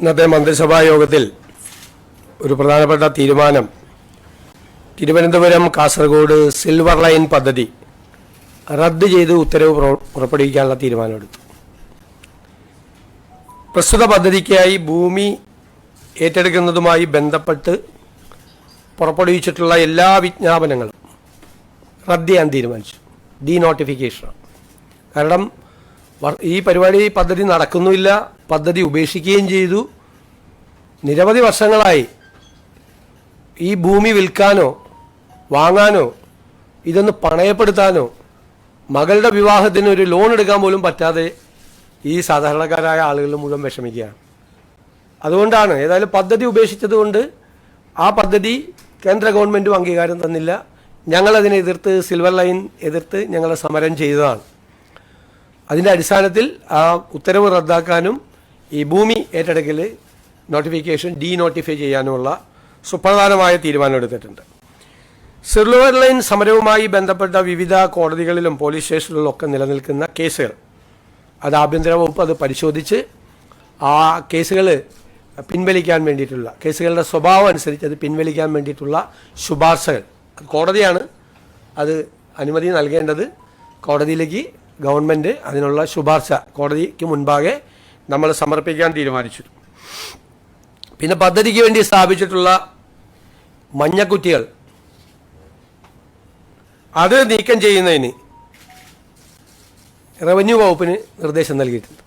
ഇന്നത്തെ മന്ത്രിസഭാ യോഗത്തിൽ ഒരു പ്രധാനപ്പെട്ട തീരുമാനം തിരുവനന്തപുരം കാസർഗോഡ് സിൽവർ ലൈൻ പദ്ധതി റദ്ദ് ചെയ്ത് ഉത്തരവ് പുറപ്പെടുവിക്കാനുള്ള തീരുമാനമെടുത്തു. പ്രസ്തുത പദ്ധതിക്കായി ഭൂമി ഏറ്റെടുക്കുന്നതുമായി ബന്ധപ്പെട്ട് പുറപ്പെടുവിച്ചിട്ടുള്ള എല്ലാ വിജ്ഞാപനങ്ങളും റദ്ദ് ചെയ്യാൻ തീരുമാനിച്ചു. ഡീനോട്ടിഫിക്കേഷനാണ്. കാരണം ഈ പദ്ധതി നടക്കുന്നുമില്ല, പദ്ധതി ഉപേക്ഷിക്കുകയും ചെയ്തു. നിരവധി വർഷങ്ങളായി ഈ ഭൂമി വിൽക്കാനോ വാങ്ങാനോ ഇതൊന്ന് പണയപ്പെടുത്താനോ മകളുടെ വിവാഹത്തിന് ഒരു ലോൺ എടുക്കാൻ പോലും പറ്റാതെ ഈ സാധാരണക്കാരായ ആളുകൾ മുഴുവൻ വിഷമിക്കുകയാണ്. അതുകൊണ്ടാണ് ഏതായാലും പദ്ധതി ഉപേക്ഷിച്ചതുകൊണ്ട് ആ പദ്ധതി കേന്ദ്ര ഗവൺമെൻറ്റും അംഗീകാരം തന്നില്ല. ഞങ്ങളതിനെ എതിർത്ത് സിൽവർ ലൈൻ എതിർത്ത് ഞങ്ങൾ സമരം ചെയ്തതാണ്. അതിൻ്റെ അടിസ്ഥാനത്തിൽ ആ ഉത്തരവ് റദ്ദാക്കാനും ഈ ഭൂമി ഏറ്റെടുക്കൽ നോട്ടിഫിക്കേഷൻ ഡീനോട്ടിഫൈ ചെയ്യാനുമുള്ള സുപ്രധാനമായ തീരുമാനമെടുത്തിട്ടുണ്ട്. സിൽവർ ലൈൻ സമരവുമായി ബന്ധപ്പെട്ട വിവിധ കോടതികളിലും പോലീസ് സ്റ്റേഷനുകളിലും ഒക്കെ നിലനിൽക്കുന്ന കേസുകൾ അത് ആഭ്യന്തര വകുപ്പ് അത് പരിശോധിച്ച് ആ കേസുകൾ പിൻവലിക്കാൻ വേണ്ടിയിട്ടുള്ള കേസുകളുടെ സ്വഭാവം അനുസരിച്ച് അത് പിൻവലിക്കാൻ വേണ്ടിയിട്ടുള്ള ശുപാർശകൾ കോടതിയാണ് അത് അനുമതി നൽകേണ്ടത്. കോടതിയിലേക്ക് ഗവൺമെൻറ് അതിനുള്ള ശുപാർശ കോടതിക്ക് മുൻപാകെ നമ്മൾ സമർപ്പിക്കാൻ തീരുമാനിച്ചു. പിന്നെ പദ്ധതിക്ക് വേണ്ടി സ്ഥാപിച്ചിട്ടുള്ള മഞ്ഞക്കുറ്റികൾ അത് നീക്കം ചെയ്യുന്നതിന് റവന്യൂ വകുപ്പിന് നിർദ്ദേശം നൽകിയിട്ടുണ്ട്.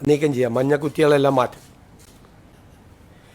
നീക്കം ചെയ്യാം, മഞ്ഞക്കുറ്റികളെല്ലാം മാറ്റും.